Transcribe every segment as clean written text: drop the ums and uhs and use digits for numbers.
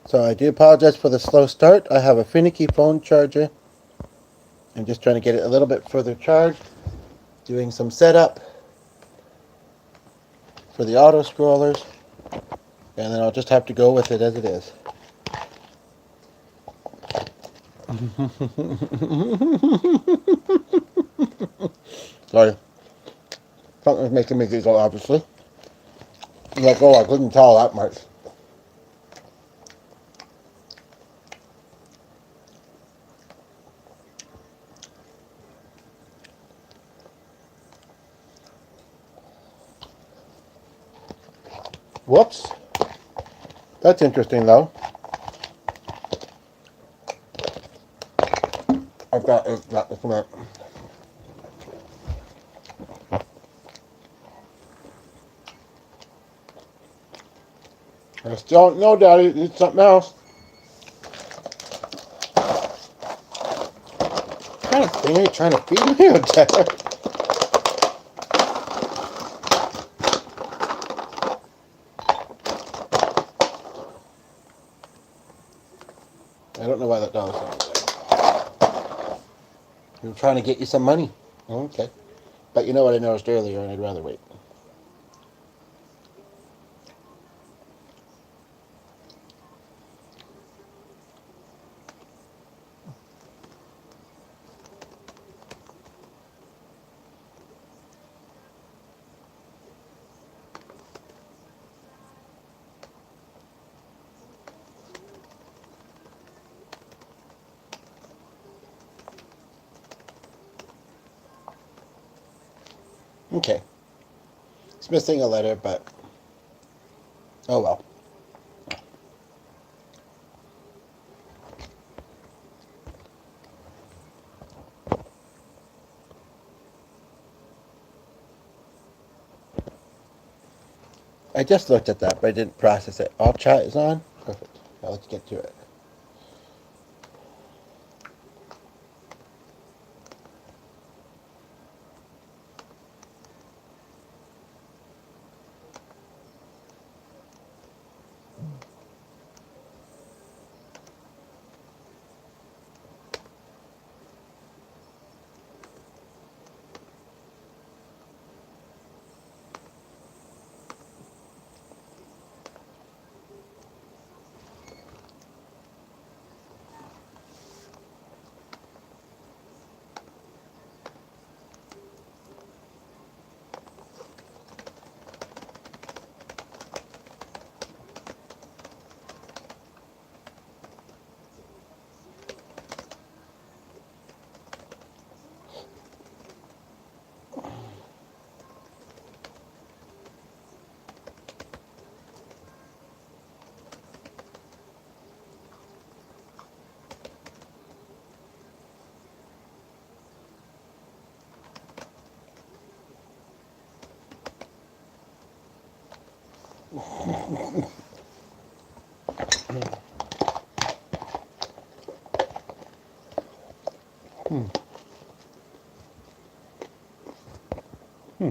So I do apologize for the slow start. I have a finicky phone charger. I'm just trying to get it a little bit further charged. Doing some setup for the auto scrollers. And then I'll just have to go with it as it is. Sorry. Something's making me giggle, obviously. Like, oh, I couldn't tell that much. Whoops. That's interesting, though. I've got this one. I still don't know, Daddy. It's something else. What kind of thing are you trying to feed me with that? I don't know why that dog sounds like. I'm trying to get you some money. Okay. But you know what I noticed earlier, and I'd rather wait. Okay. It's missing a letter, but oh well. I just looked at that, but I didn't process it. All chat is on? Perfect. Now let's get to it. Hmm. Hmm.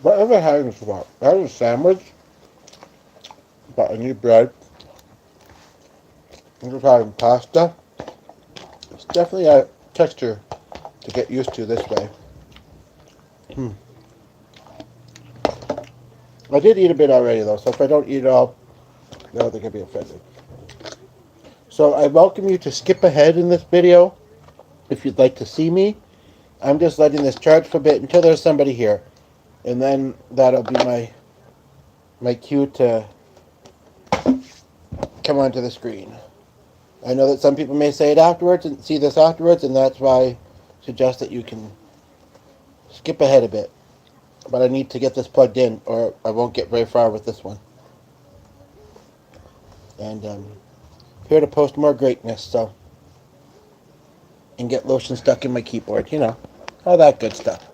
What am I having this about? I had a sandwich, but I need bread. I'm just having pasta. It's definitely a texture to get used to this way. Hmm. I did eat a bit already, though, so if I don't eat it all, I don't think I'd be offended. So I welcome you to skip ahead in this video if you'd like to see me. I'm just letting this charge for a bit until there's somebody here. And then that'll be my cue to come onto the screen. I know that some people may say it afterwards and see this afterwards, and that's why I suggest that you can skip ahead a bit. But I need to get this plugged in, or I won't get very far with this one. And here to post more greatness, so. And get lotion stuck in my keyboard, you know. All that good stuff.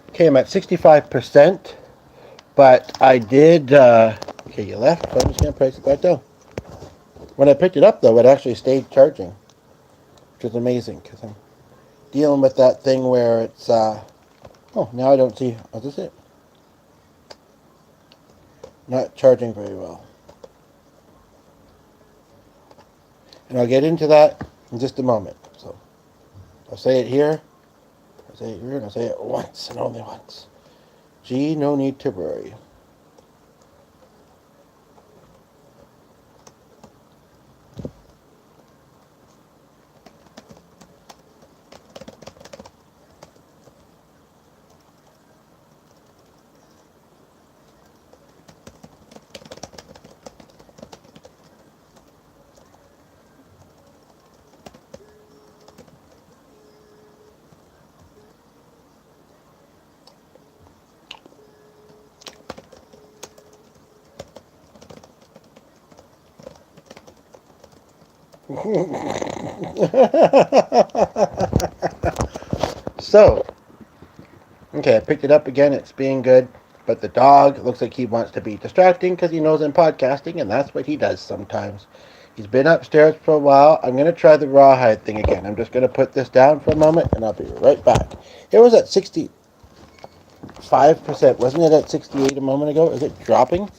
Okay, I'm at 65%, but I did, okay, you left, so I'm just going to price it back down. When I picked it up, though, it actually stayed charging, which is amazing because I'm dealing with that thing where it's, oh, now I don't see, is this it? Not charging very well. And I'll get into that in just a moment. So I'll say it here, I'll say it here, and I'll say it once and only once. Gee, no need to worry. So, okay, I picked it up again. It's being good. But the dog looks like he wants to be distracting because he knows I'm podcasting, and that's what he does sometimes. He's been upstairs for a while. I'm going to try the rawhide thing again. I'm just going to put this down for a moment, and I'll be right back. It was at 65%. Wasn't it at 68 a moment ago? Is it dropping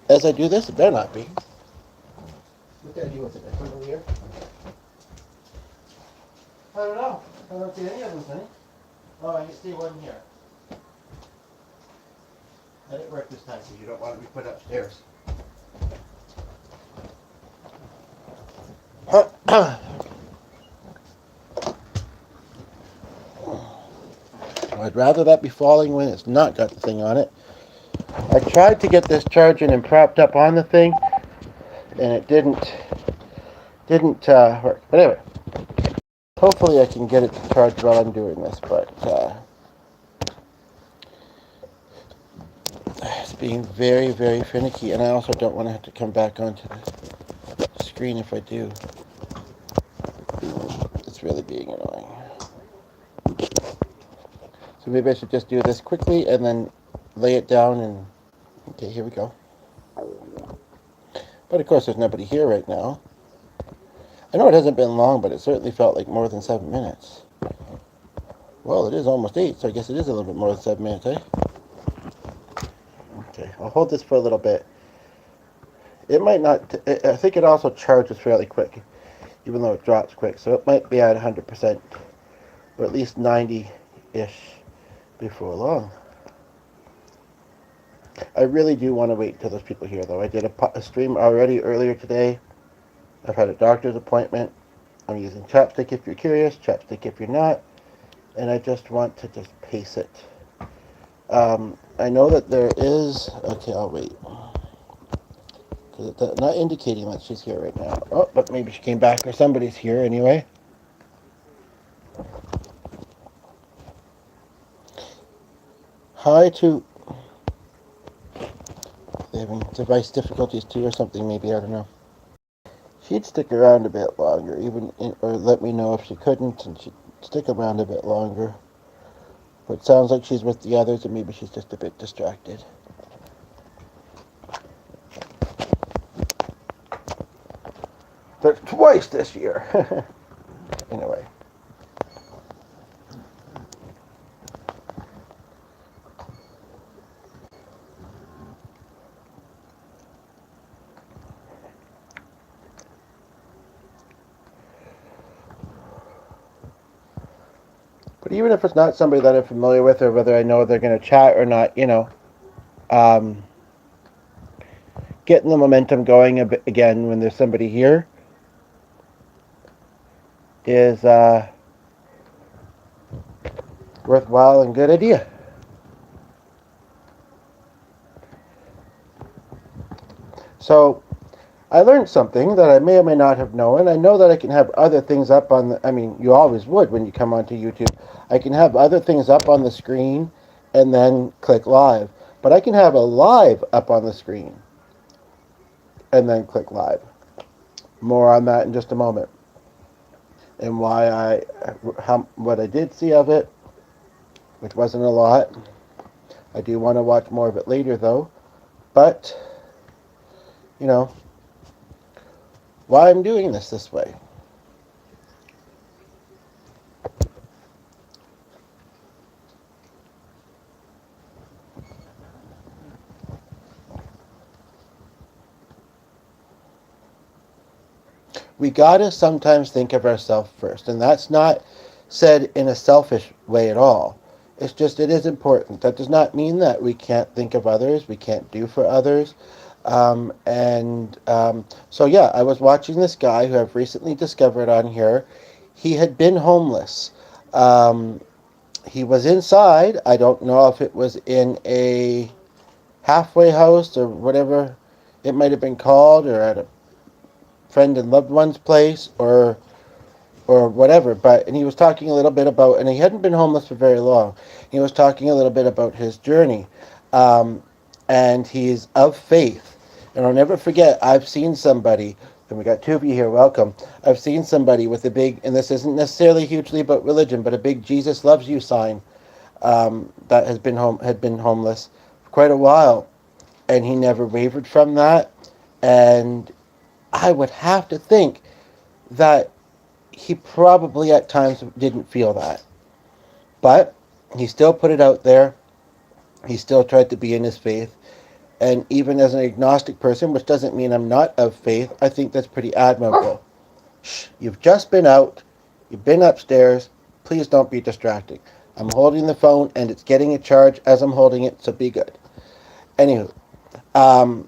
as I do this? It better not be. What the hell was it? I put it over here? I don't know. I don't see any of them, honey. Oh, I can see one here. That didn't work this time because you don't want to be put upstairs. I'd rather that be falling when it's not got the thing on it. I tried to get this charging and propped up on the thing, and it didn't work. But anyway, hopefully I can get it to charge while I'm doing this, but it's being very, very finicky, and I also don't want to have to come back onto the screen if I do. It's really being annoying. So maybe I should just do this quickly and then lay it down and... Okay, here we go. But of course there's nobody here right now. I know it hasn't been long, but it certainly felt like more than 7 minutes. Well, it is almost 8, so I guess it is a little bit more than 7 minutes, eh? Okay, I'll hold this for a little bit. It might not... I think it also charges fairly quick, even though it drops quick. So it might be at 100%, or at least 90-ish before long. I really do want to wait till there's people here, though. I did a stream already earlier today. I've had a doctor's appointment. I'm using chapstick if you're curious, chapstick if you're not. And I just want to just pace it. I know that there is... Okay, I'll wait. Because it's not indicating that she's here right now. Oh, but maybe she came back or somebody's here anyway. Hi to... They're having device difficulties too or something, maybe, I don't know. She'd stick around a bit longer, or let me know if she couldn't, and she'd stick around a bit longer. But it sounds like she's with the others, and maybe she's just a bit distracted. There's twice this year. Anyway. But even if it's not somebody that I'm familiar with, or whether I know they're going to chat or not, you know, getting the momentum going a bit again when there's somebody here is worthwhile and good idea. So I learned something that I may or may not have known. I know that I can have other things up on the... I mean, you always would when you come onto YouTube. I can have other things up on the screen and then click live. But I can have a live up on the screen and then click live. More on that in just a moment. And what I did see of it, which wasn't a lot. I do want to watch more of it later, though. But, you know, why I'm doing this way. We gotta sometimes think of ourselves first, and that's not said in a selfish way at all. It's just it is important. That does not mean that we can't think of others, we can't do for others. So yeah, I was watching this guy who I've recently discovered on here. He had been homeless. Um, he was inside. I don't know if it was in a halfway house or whatever it might have been called, or at a friend and loved one's place, or whatever. But and he was talking a little bit about, and he hadn't been homeless for very long. He was talking a little bit about his journey, um, and he's of faith. And I'll never forget. I've seen somebody, and we got two of you here. Welcome. I've seen somebody with a big, and this isn't necessarily hugely about religion, but a big "Jesus loves you" sign that had been homeless for quite a while, and he never wavered from that. And I would have to think that he probably at times didn't feel that. But he still put it out there. He still tried to be in his faith. And even as an agnostic person, which doesn't mean I'm not of faith, I think that's pretty admirable. Shh, you've just been out. You've been upstairs. Please don't be distracted. I'm holding the phone and it's getting a charge as I'm holding it, so be good. Anywho, um,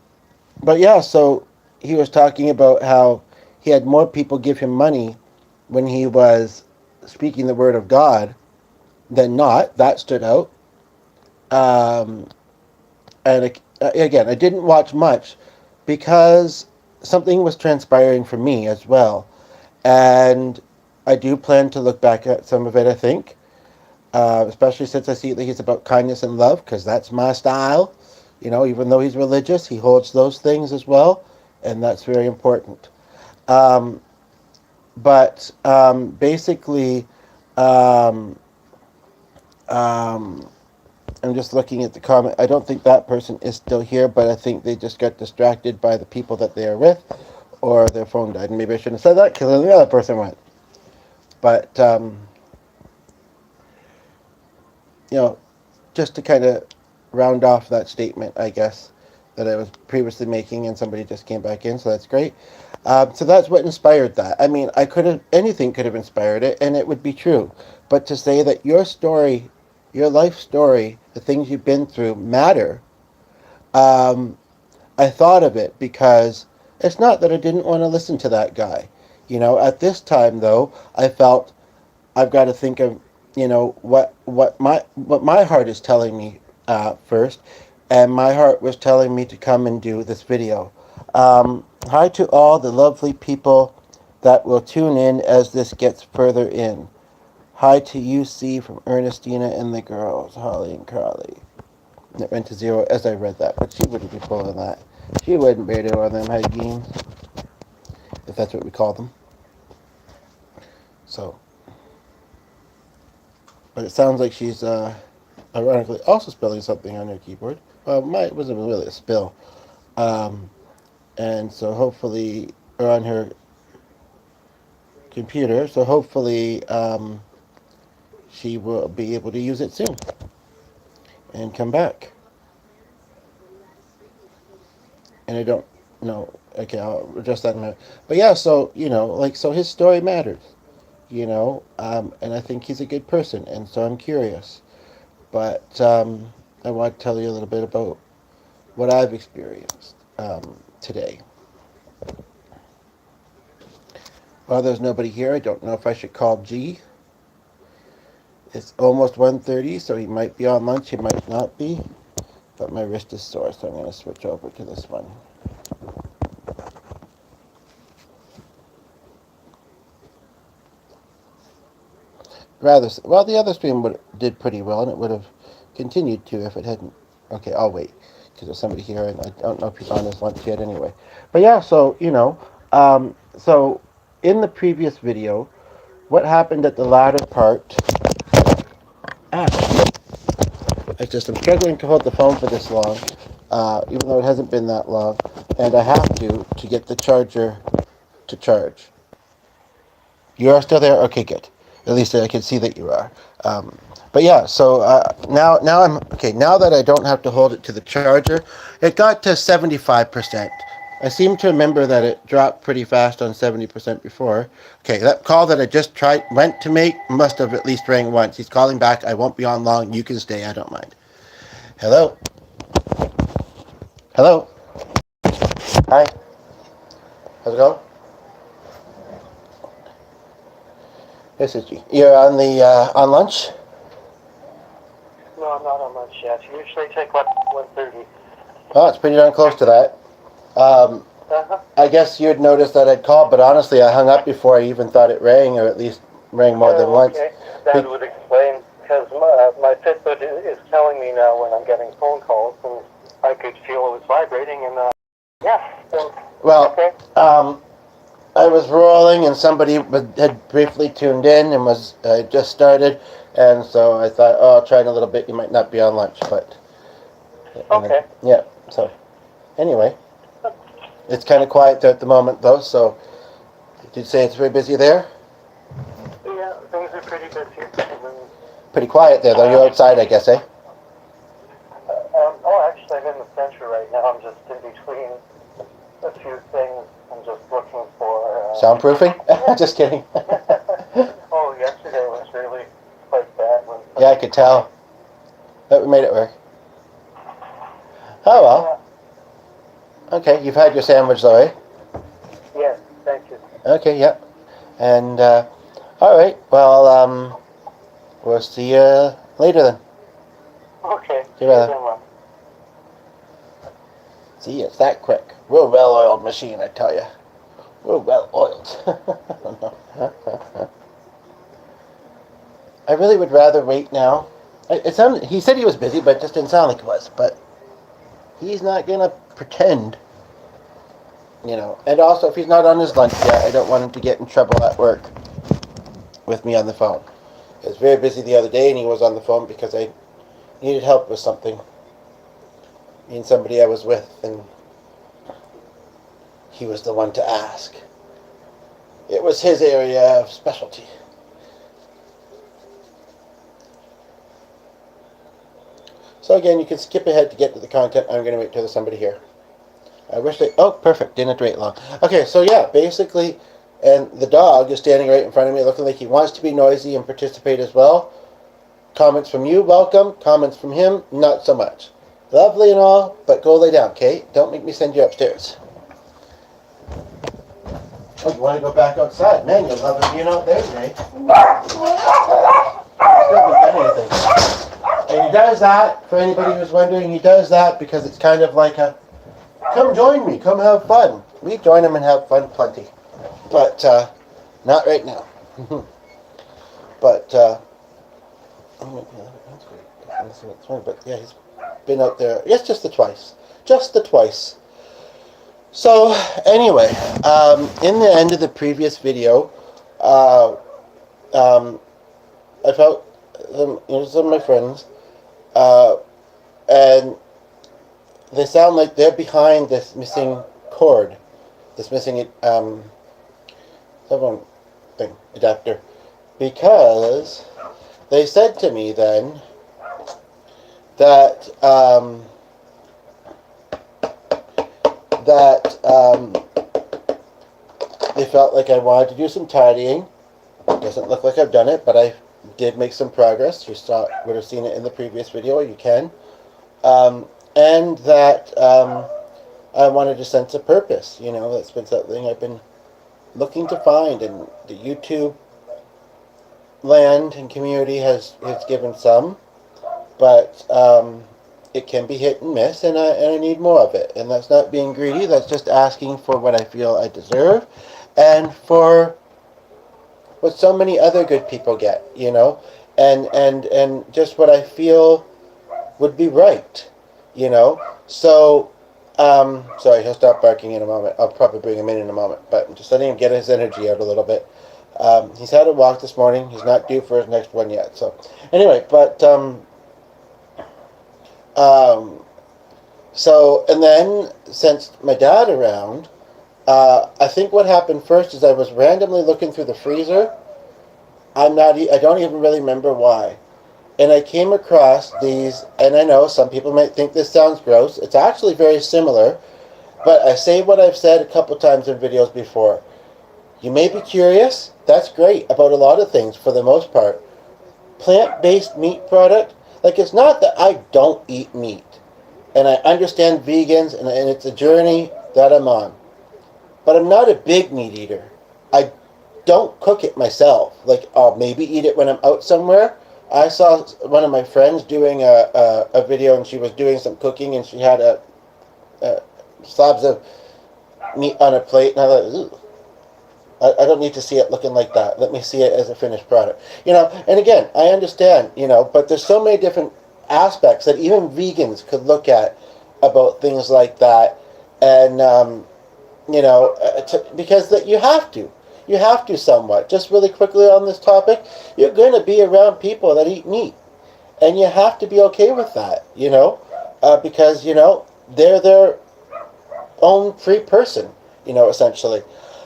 but yeah, so he was talking about how he had more people give him money when he was speaking the word of God than not. That stood out. Um, and again, I didn't watch much because something was transpiring for me as well. And I do plan to look back at some of it, I think. Especially since I see that he's about kindness and love, because that's my style. You know, even though he's religious, he holds those things as well, and that's very important. Um, but basically, um, um, I'm just looking at the comment. I don't think that person is still here, but I think they just got distracted by the people that they are with, or their phone died. And maybe I shouldn't have said that because the other person went. But you know, just to kind of round off that statement, I guess, that I was previously making, and somebody just came back in, so that's great. So that's what inspired that. I mean, anything could have inspired it, and it would be true. But to say that your story, your life story, the things you've been through matter, um, I thought of it because it's not that I didn't want to listen to that guy. You know, at this time, though, I felt I've got to think of, you know, what my heart is telling me first, and my heart was telling me to come and do this video. Hi to all the lovely people that will tune in as this gets further in. Hi to UC from Ernestina and the girls, Holly and Carly. It went to 0 as I read that, but she wouldn't be pulling that. She wouldn't be doing them head games, if that's what we call them. So, but it sounds like she's ironically also spelling something on her keyboard. Well, it wasn't really a spill. And so hopefully, or on her computer, so hopefully she will be able to use it soon and come back. And I don't know. Okay, I'll adjust that in a minute. But yeah, so, you know, like, so his story matters, you know, and I think he's a good person, and so I'm curious. But I want to tell you a little bit about what I've experienced today. Well, there's nobody here. I don't know if I should call G. It's almost 1:30, so he might be on lunch, he might not be. But my wrist is sore, so I'm going to switch over to this one. Well, the other stream did pretty well, and it would have continued to if it hadn't. Okay, I'll wait, because there's somebody here, and I don't know if he's on his lunch yet anyway. But yeah, so, you know, so in the previous video, what happened at the latter part... I'm struggling to hold the phone for this long, even though it hasn't been that long, and I have to get the charger to charge. You are still there? Okay, good. At least I can see that you are. But yeah, so now I'm okay. Now that I don't have to hold it to the charger, it got to 75%. I seem to remember that it dropped pretty fast on 70% before. Okay, that call that I just went to make must have at least rang once. He's calling back. I won't be on long. You can stay. I don't mind. Hello? Hello? Hi. How's it going? This is G. You're on the on lunch? No, I'm not on lunch yet. Usually take about 1:30. Oh, it's pretty darn close to that. I guess you'd noticed that I'd called, but honestly, I hung up before I even thought it rang, or at least rang more than once. Okay. That would explain, because my Fitbit is telling me now when I'm getting phone calls, and I could feel it was vibrating, and yeah. So, well, okay. I was rolling, and somebody had briefly tuned in and was just started, and so I thought, oh, I'll try in a little bit. You might not be on lunch, but okay. Yeah. So anyway, it's kind of quiet at the moment, though. So did you say it's very busy there? Yeah, things are pretty busy. Pretty quiet there, though. You're outside, I guess, eh? Actually, I'm in the center right now. I'm just in between a few things. I'm just looking for... Soundproofing? Just kidding. Oh, yesterday was really quite bad. Yeah, I could tell. But we made it work. Oh, well. Okay, you've had your sandwich, though, eh? Yes, thank you. Okay, yep. And, all right. Well, we'll see you later, then. Okay. See you later. See, it's that quick. We're a well-oiled machine, I tell you. We're well-oiled. I really would rather wait now. He said he was busy, but it just didn't sound like he was. But he's not going to pretend, you know. And also, if he's not on his lunch yet, I don't want him to get in trouble at work with me on the phone. He was very busy the other day, and he was on the phone because I needed help with something. Me and somebody I was with, and he was the one to ask. It was his area of specialty. So again, you can skip ahead to get to the content. I'm going to wait till there's somebody here. I wish they... Oh, perfect. Didn't have to wait long. Okay, so yeah, basically, and the dog is standing right in front of me looking like he wants to be noisy and participate as well. Comments from you, welcome. Comments from him, not so much. Lovely and all, but go lay down, okay? Don't make me send you upstairs. Oh, you want to go back outside? Man, you'll love it being out there today. Still haven't done anything. And he does that, for anybody who's wondering, he does that because it's kind of like a, come join me, come have fun. We join him and have fun plenty. But, not right now. But, but yeah, he's been out there, yes, just the twice. Just the twice. So, anyway, in the end of the previous video, I felt some of my friends, and they sound like they're behind this missing cord, this missing adapter, because they said to me then that they felt like I wanted to do some tidying. It doesn't look like I've done it, but I did make some progress. You would have seen it in the previous video. You can. And that I wanted a sense of purpose. You know, that's been something I've been looking to find, and the YouTube land and community has given some, but it can be hit and miss, and I need more of it. And that's not being greedy. That's just asking for what I feel I deserve, and for what so many other good people get, you know, and just what I feel would be right, you know. So, sorry, he'll stop barking in a moment. I'll probably bring him in a moment, but I'm just letting him get his energy out a little bit. He's had a walk this morning. He's not due for his next one yet. So, anyway, but so, and then since my dad around, I think what happened first is I was randomly looking through the freezer. I don't even really remember why. And I came across these, and I know some people might think this sounds gross. It's actually very similar, but I say what I've said a couple times in videos before. You may be curious. That's great about a lot of things for the most part. Plant-based meat product, like it's not that I don't eat meat. And I understand vegans, and it's a journey that I'm on. But I'm not a big meat eater. I don't cook it myself. Like, I'll maybe eat it when I'm out somewhere. I saw one of my friends doing a video, and she was doing some cooking, and she had a slabs of meat on a plate, and I thought, ooh, I don't need to see it looking like that. Let me see it as a finished product. And again, I understand, but there's so many different aspects that even vegans could look at about things like that. And, because that you have to. You have to somewhat. Just really quickly on this topic, you're going to be around people that eat meat. And you have to be okay with that, because, they're their own free person, essentially.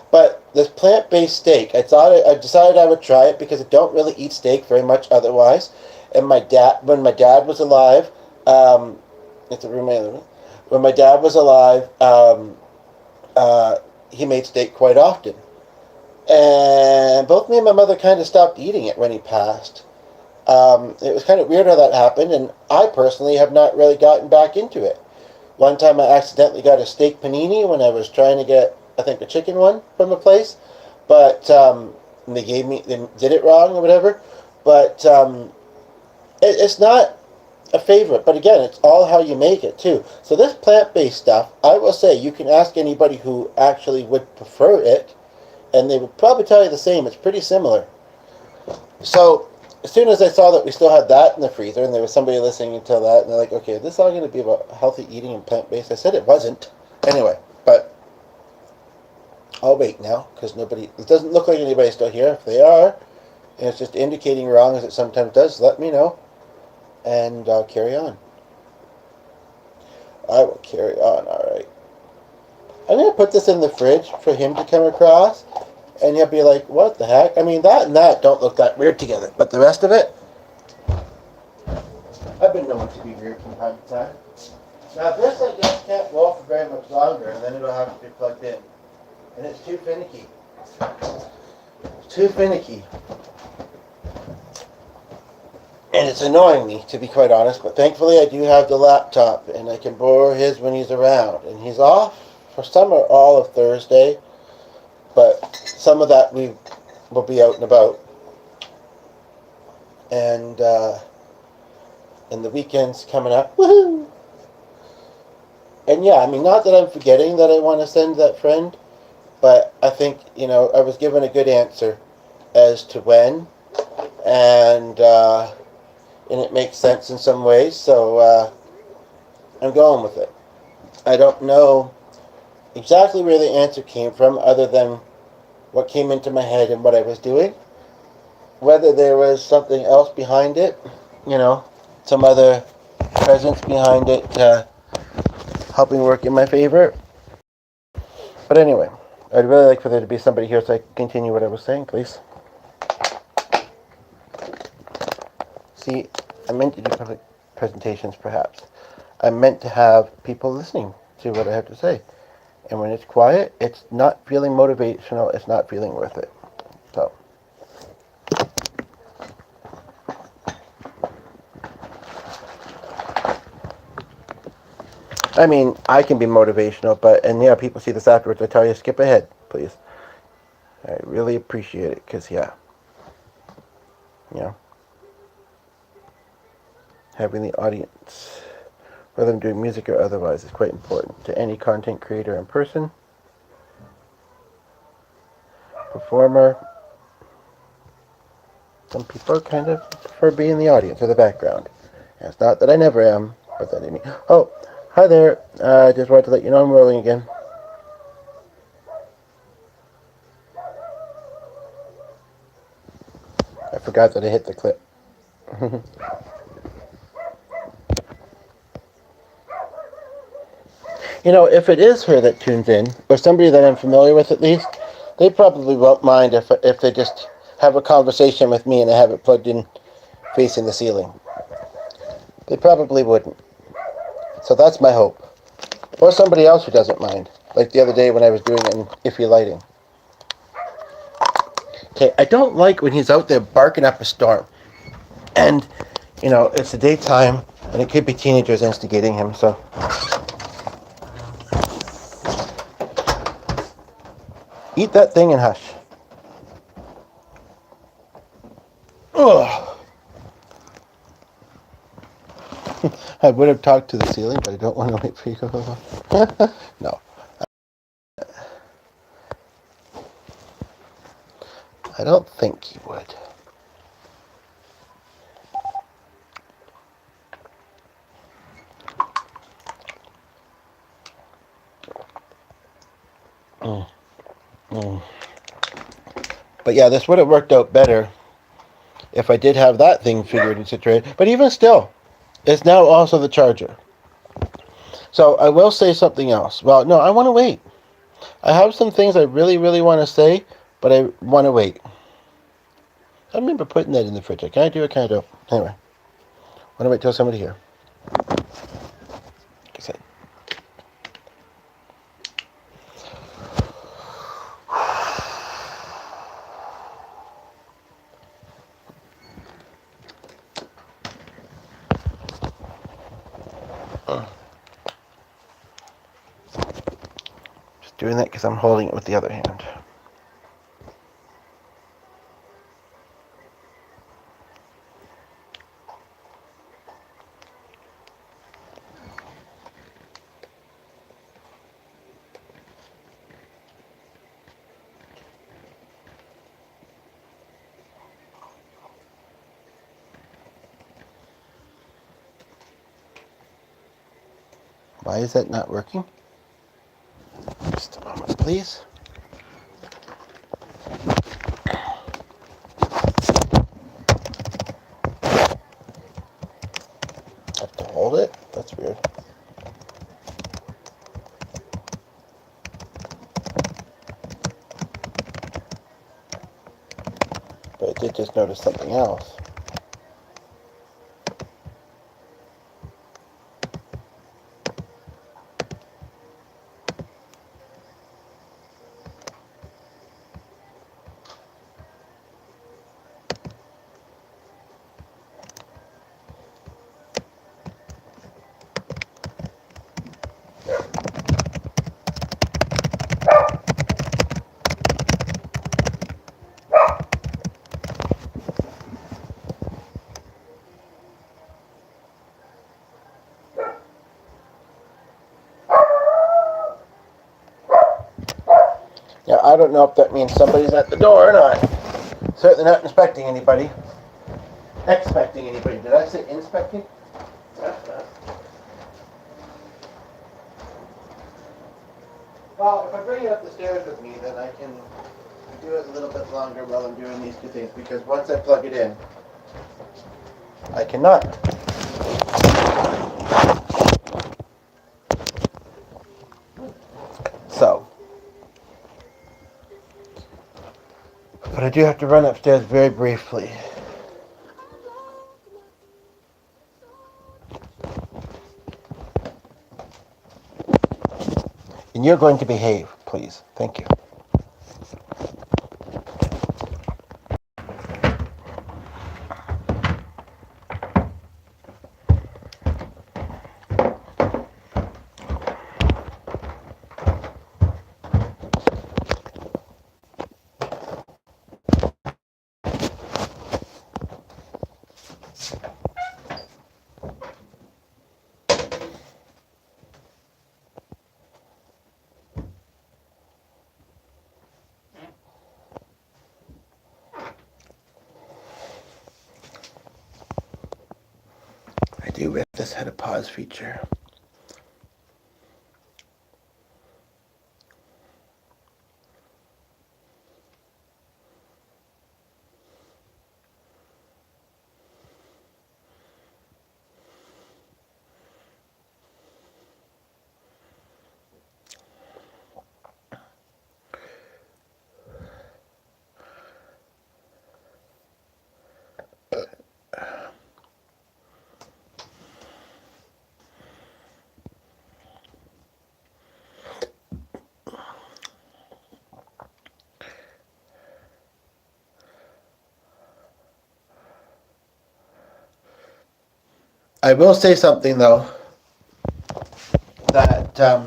But this plant-based steak, I decided I would try it because I don't really eat steak very much otherwise. And when my dad was alive, it's a roommate in the room. When my dad was alive, he made steak quite often. And both me and my mother kind of stopped eating it when he passed. It was kind of weird how that happened, and I personally have not really gotten back into it. One time I accidentally got a steak panini when I was trying to get, I think, a chicken one from a place, but they did it wrong or whatever. But it's not a favorite. But again, it's all how you make it too. So this plant-based stuff, I will say, you can ask anybody who actually would prefer it, and they would probably tell you the same. It's pretty similar. So as soon as I saw that we still had that in the freezer, and there was somebody listening until that, and they're like, okay, this is all going to be about healthy eating and plant-based. I said it wasn't. Anyway, but I'll wait now, because it doesn't look like anybody's still here. If they are, and it's just indicating wrong, as it sometimes does, let me know, and I'll carry on. I will carry on, alright. I'm going to put this in the fridge for him to come across, and he'll be like, what the heck? I mean, that and that don't look that weird together, but the rest of it, I've been known to be weird from time to time. Now this, I guess, can't go for very much longer, and then it'll have to be plugged in. And it's too finicky. Too finicky. And it's annoying me, to be quite honest, but thankfully I do have the laptop, and I can borrow his when he's around. And he's off for some or all of Thursday, but some of that we will be out and about. And the weekend's coming up. Woohoo! And yeah, I mean, not that I'm forgetting that I want to send that friend, but I think, I was given a good answer as to when, and it makes sense in some ways, so I'm going with it. I don't know exactly where the answer came from, other than what came into my head and what I was doing. Whether there was something else behind it, some other presence behind it helping work in my favor. But anyway, I'd really like for there to be somebody here so I can continue what I was saying, please. See, I meant to do public presentations, perhaps. I meant to have people listening to what I have to say. And when it's quiet, it's not feeling motivational, it's not feeling worth it. So. I mean, I can be motivational, and people see this afterwards. I tell you, skip ahead, please. I really appreciate it, because, having the audience, whether I'm doing music or otherwise, is quite important to any content creator in person, performer. Some people kind of prefer being in the audience or the background. And it's not that I never am, but that I mean. Oh, hi there. I just wanted to let you know I'm rolling again. I forgot that I hit the clip. if it is her that tunes in, or somebody that I'm familiar with at least, they probably won't mind if they just have a conversation with me and I have it plugged in facing the ceiling. They probably wouldn't. So that's my hope. Or somebody else who doesn't mind. Like the other day when I was doing it in iffy lighting. Okay, I don't like when he's out there barking up a storm. And, it's the daytime, and it could be teenagers instigating him, so. Eat that thing and hush. Ugh. I would have talked to the ceiling, but I don't want to wait for you to go. No. I don't think he would. Mm. Mm. But yeah, this would have worked out better if I did have that thing figured and situated. But even still, it's now also the charger. So I will say something else. Well, no, I want to wait. I have some things I really, really want to say, but I want to wait. I remember putting that in the fridge. Can I do it? Can I do it? Anyway, I want to wait till somebody here. Just doing that because I'm holding it with the other hand. Why is that not working? Just a moment, please. I have to hold it? That's weird. But I did just notice something else. Now, I don't know if that means somebody's at the door or not. Certainly not inspecting anybody. Expecting anybody. Did I say inspecting? Well, if I bring it up the stairs with me, then I can do it a little bit longer while I'm doing these two things, because once I plug it in, I cannot. So, but I do have to run upstairs very briefly. And you're going to behave, please. Thank you. I do wish this had a pause feature. I will say something though, that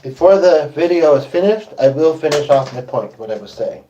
before the video is finished, I will finish off my point, what I was saying.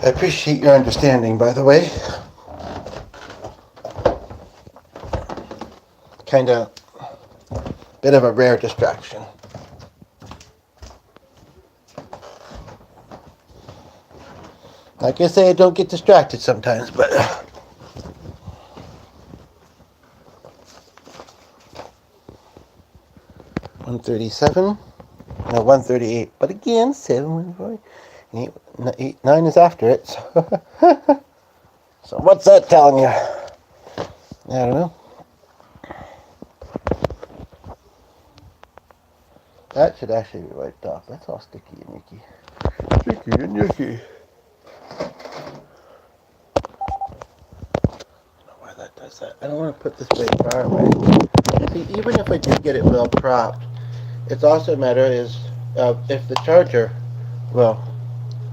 I appreciate your understanding, by the way. Kind of bit of a rare distraction. Like I say, I don't get distracted sometimes, but 137, no, 138. But again, 7, 4, 8, 9 is after it. So what's that telling you? I don't know. That should actually be wiped off. That's all sticky and yucky. Sticky and yucky. I don't know why that does that. I don't want to put this very far away. See, even if I do get it well propped, it's also a matter is if the charger will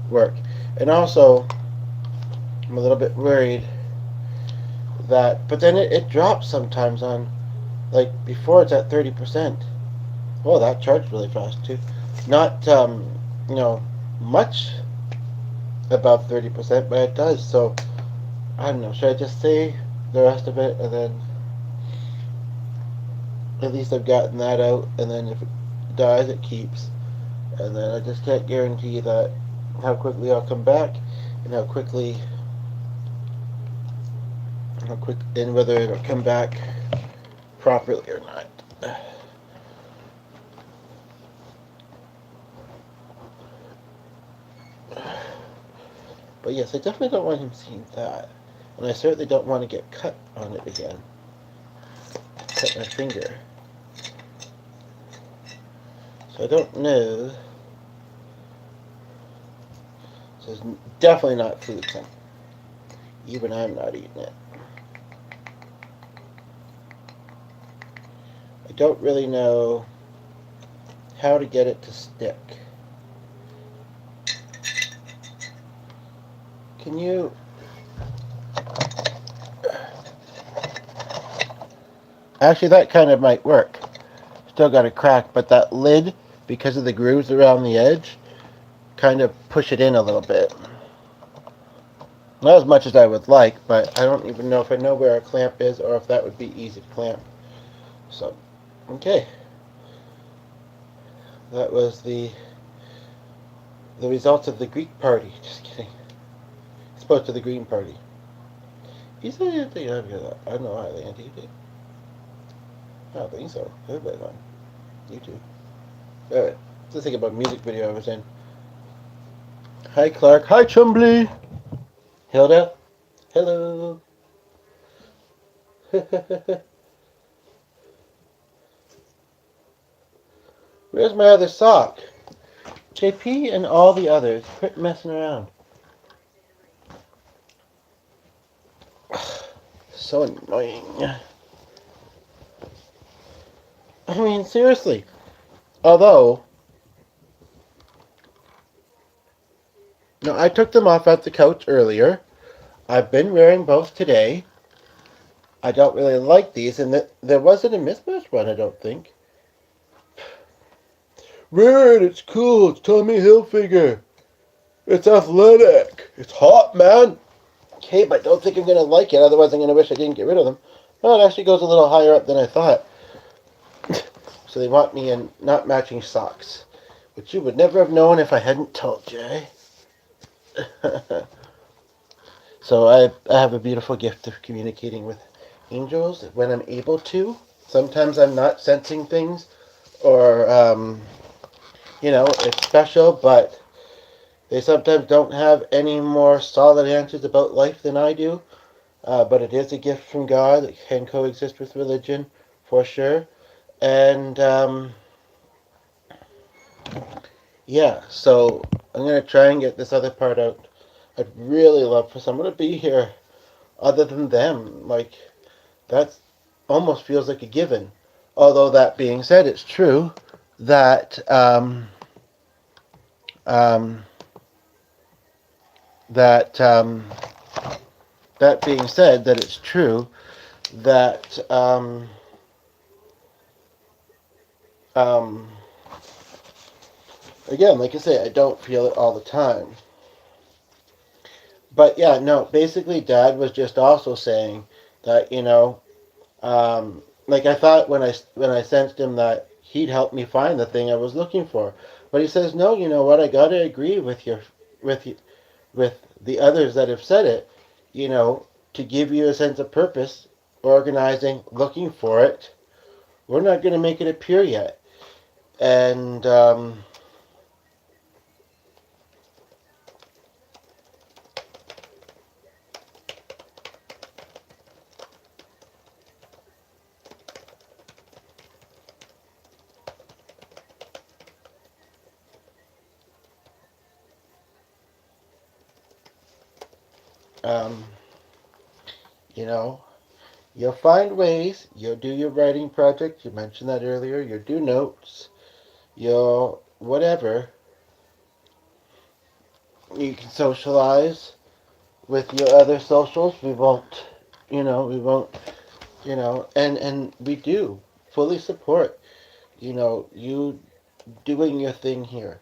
work. And also, I'm a little bit worried that, but then it drops sometimes on, like before it's at 30%. Oh, that charged really fast too. Not, much above 30%, but it does. So, I don't know. Should I just say the rest of it and then at least I've gotten that out, and then if it dies, it keeps. And then I just can't guarantee that how quickly I'll come back and how quick, and whether it'll come back properly or not. But yes, I definitely don't want him seeing that. And I certainly don't want to get cut on it again. Cut my finger. So I don't know. So it's definitely not food. Even I'm not eating it. I don't really know how to get it to stick. Can you... Actually, that kind of might work. Still got a crack, but that lid, because of the grooves around the edge, kind of push it in a little bit. Not as much as I would like, but I don't even know if I know where a clamp is or if that would be easy to clamp. So, okay. That was the results of the Greek party. Just kidding. It's supposed to the green party. You said you didn't think I'd hear that. I don't know why they anti-did. I don't think so. Everybody's on YouTube. Alright. Let's think about a music video I was in. Hi Clark. Hi Chumbly. Hilda. Hello. Where's my other sock? JP and all the others. Quit messing around. So annoying. I mean, seriously. Although, no, I took them off at the couch earlier. I've been wearing both today. I don't really like these, and there wasn't a mismatch one, I don't think. Weird, it's cool, it's Tommy Hilfiger. It's athletic. It's hot, man. Okay, but I don't think I'm going to like it, otherwise I'm going to wish I didn't get rid of them. Oh, it actually goes a little higher up than I thought. So they want me in not matching socks, which you would never have known if I hadn't told you, eh? So I have a beautiful gift of communicating with angels when I'm able to. Sometimes I'm not sensing things, or, it's special, but they sometimes don't have any more solid answers about life than I do. But it is a gift from God that can coexist with religion for sure. And yeah, so I'm gonna try and get this other part out. I'd really love for someone to be here other than them. Like, that almost feels like a given. Although that being said, it's true that um, that that being said, that it's true that um, again, like I say, I don't feel it all the time. But yeah, no. Basically, Dad was just also saying that like I thought when I sensed him that he'd help me find the thing I was looking for, but he says no. You know what? I gotta agree with you, with the others that have said it. You know, to give you a sense of purpose, organizing, looking for it. We're not gonna make it appear yet, and um, you know, you'll find ways. You'll do your writing project. You mentioned that earlier. You'll do notes. You'll whatever. You can socialize with your other socials. We won't, and we do fully support, you doing your thing here.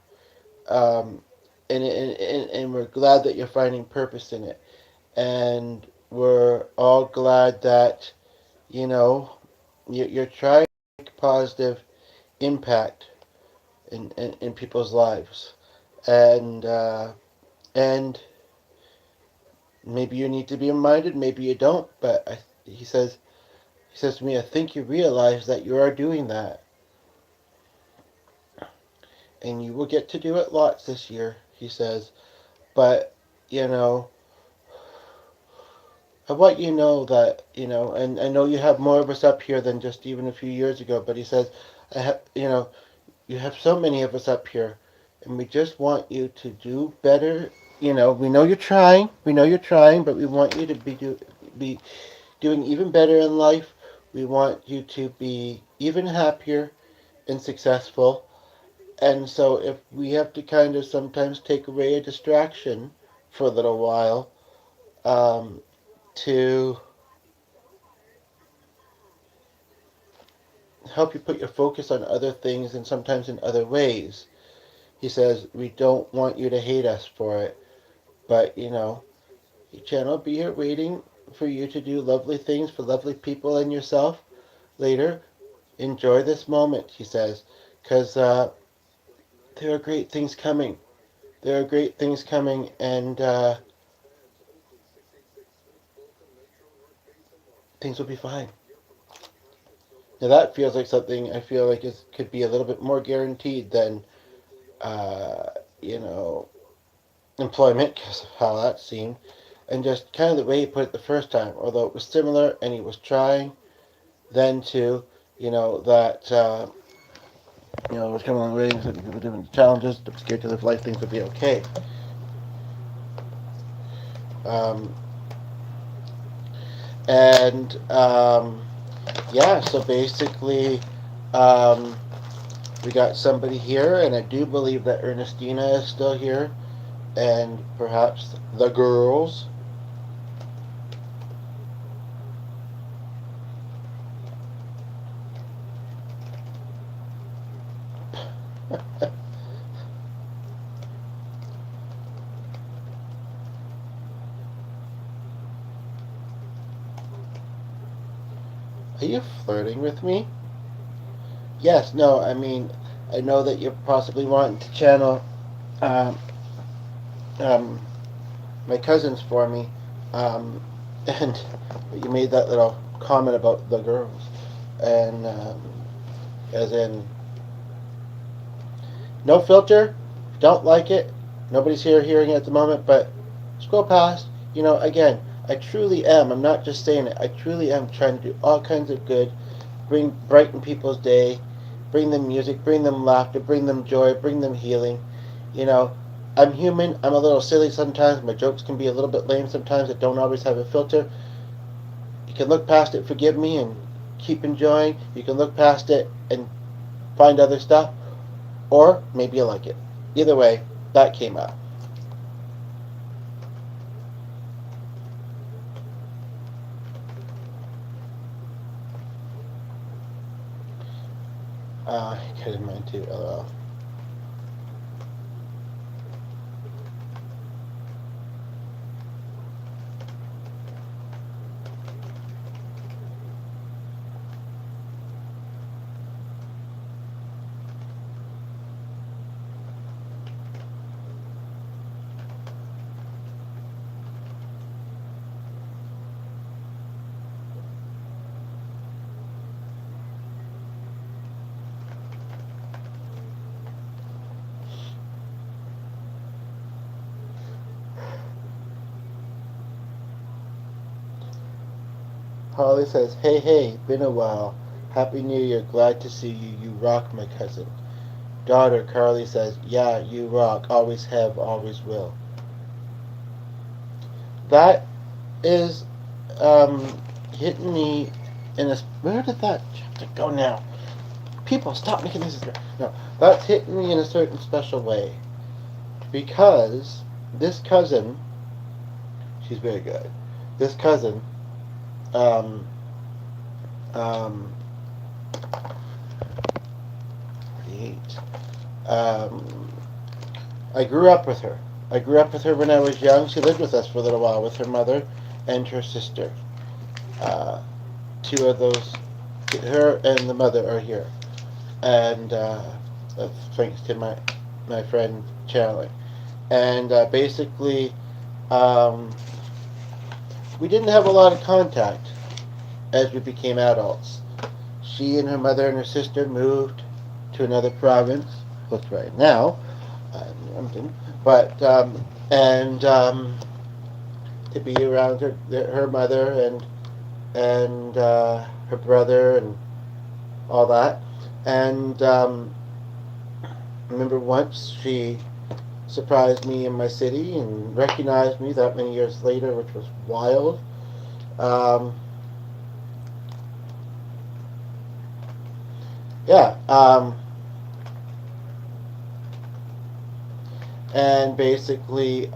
Um, and we're glad that you're finding purpose in it. And we're all glad that, you know, you're trying to make a positive impact in people's lives. And maybe you need to be reminded, maybe you don't, but he says to me, I think you realize that you are doing that. And you will get to do it lots this year, he says. But, you know, I want you to know that, and I know you have more of us up here than just even a few years ago, but he says, you have so many of us up here, and we just want you to do better. We know you're trying, but we want you to be doing even better in life. We want you to be even happier and successful. And so if we have to kind of sometimes take away a distraction for a little while, to help you put your focus on other things and sometimes in other ways, he says, we don't want you to hate us for it. But, your channel will be here waiting for you to do lovely things for lovely people and yourself later. Enjoy this moment, he says, because there are great things coming. There are great things coming, and things will be fine. Now that feels like something I feel like could be a little bit more guaranteed than, uh, you know, employment, because of how that seemed, and just kind of the way he put it the first time. Although it was similar, and he was trying, then to, that, it was coming along the way, people doing challenges, scared to live life, things would be okay. Um, and yeah, so basically, we got somebody here, and I do believe that Ernestina is still here, and perhaps the girls. Are you flirting with me? Yes, no, I mean, I know that you're possibly wanting to channel um, um, my cousins for me, um, and you made that little comment about the girls, and as in, no filter, don't like it, nobody's here hearing it at the moment, but scroll past, again, I truly am, I'm not just saying it, I truly am trying to do all kinds of good, brighten people's day, bring them music, bring them laughter, bring them joy, bring them healing. You know, I'm human. I'm a little silly sometimes. My jokes can be a little bit lame sometimes. I don't always have a filter. You can look past it, forgive me, and keep enjoying. You can look past it and find other stuff, or maybe you like it. Either way, that came out. I cut in mine too, LOL. Holly says, hey, hey, been a while. Happy New Year, glad to see you. You rock, my cousin. Daughter Carly says, yeah, you rock. Always have, always will. That is hitting me in a... Where did that chapter go now? People, stop making this... No, that's hitting me in a certain special way. Because this cousin... She's very good. This cousin... Um... 48. I grew up with her. I grew up with her when I was young. She lived with us for a little while with her mother and her sister. Two of those, her and the mother are here. And that's thanks to my friend Charlie. And basically, we didn't have a lot of contact as we became adults. She and her mother and her sister moved to another province, what's right now, but to be around her mother and her brother and all that. And I remember once she surprised me in my city and recognized me that many years later, which was wild. Yeah. And basically,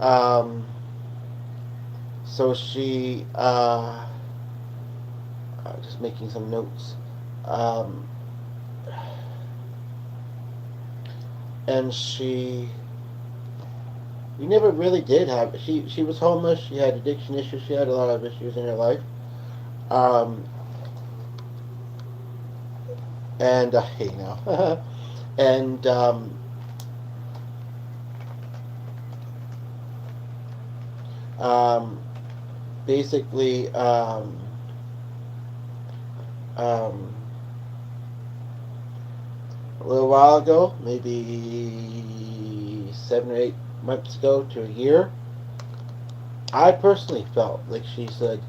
so she, just making some notes, and we never really did have, she was homeless, she had addiction issues, she had a lot of issues in her life, and, you know, and, basically, a little while ago, maybe 7 or 8 months ago to a year, I personally felt like she said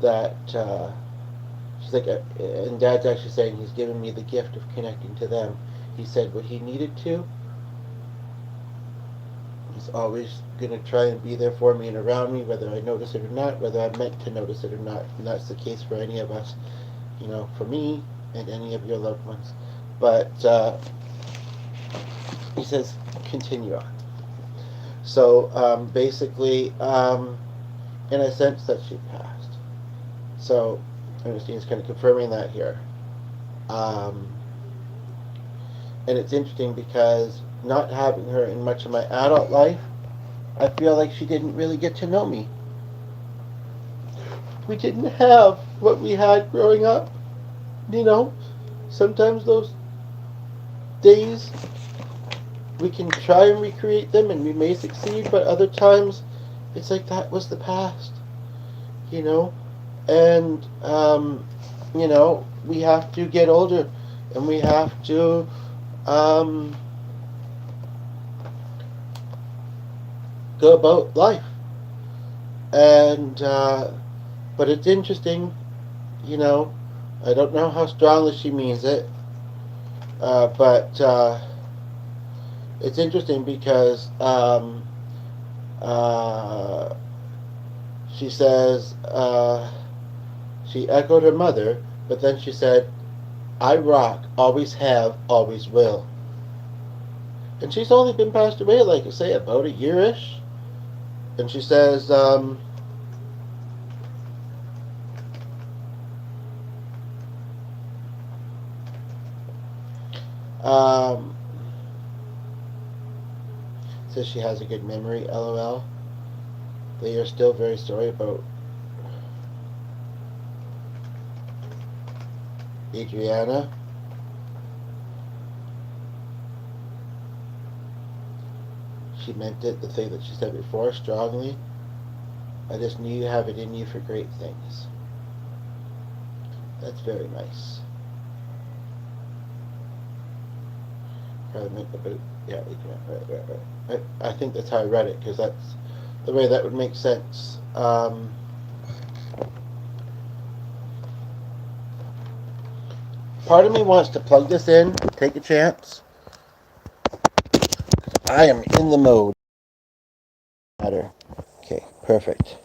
that, she's like, and Dad's actually saying he's given me the gift of connecting to them. He said what he needed to. He's always going to try and be there for me and around me, whether I notice it or not, whether I'm meant to notice it or not. And that's the case for any of us, you know, for me and any of your loved ones. But he says, continue on. So basically, in a sense that she passed. So Ernestine's kind of confirming that here. And it's interesting because not having her in much of my adult life, I feel like she didn't really get to know me. We didn't have what we had growing up. You know, sometimes those days we can try and recreate them and we may succeed, but other times it's like that was the past. You know? And, you know, we have to get older and we have to, go about life. And, but it's interesting, you know, I don't know how strongly she means it, but it's interesting because uh, she says she echoed her mother, but then she said, "I rock, always have, always will." And she's only been passed away, like I say, about a year-ish. And she says, um, says she has a good memory, lol. They are still very sorry about Adriana. She meant it, the thing that she said before, strongly. I just knew you have it in you for great things. That's very nice. Yeah, right. I think that's how I read it, because that's the way that would make sense. Part of me wants to plug this in, take a chance. I am in the mode. Matter. Okay, perfect.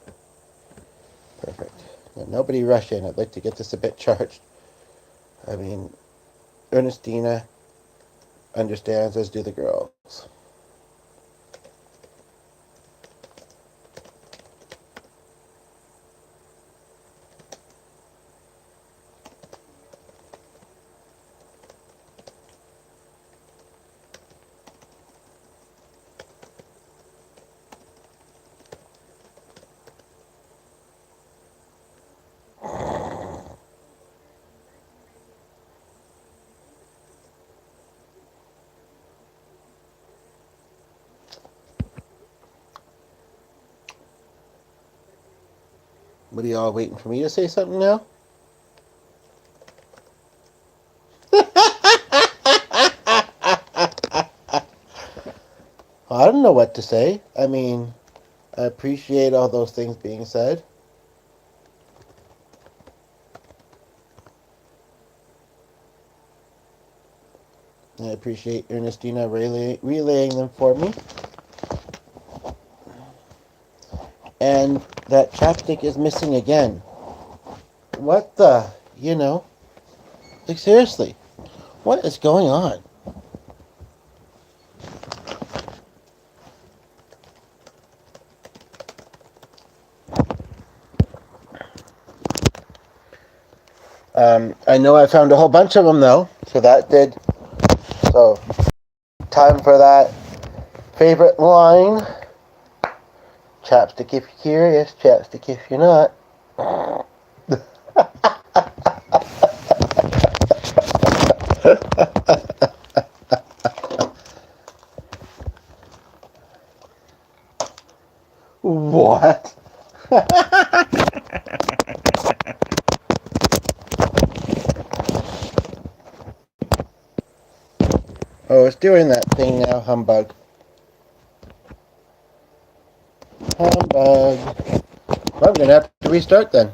Perfect. Now, nobody rush in. I'd like to get this a bit charged. I mean, Ernestina understands, as do the girls. What are y'all waiting for me to say something now? I don't know what to say. I mean, I appreciate all those things being said. I appreciate Ernestina relaying them for me. And that chapstick is missing again. What the, like seriously, what is going on? I know I found a whole bunch of them though, so time for that favorite line. Chapstick if you're curious, chapstick if you're not. What? Oh, it's doing that thing now, humbug. Humbug. Well, I'm going to have to restart then.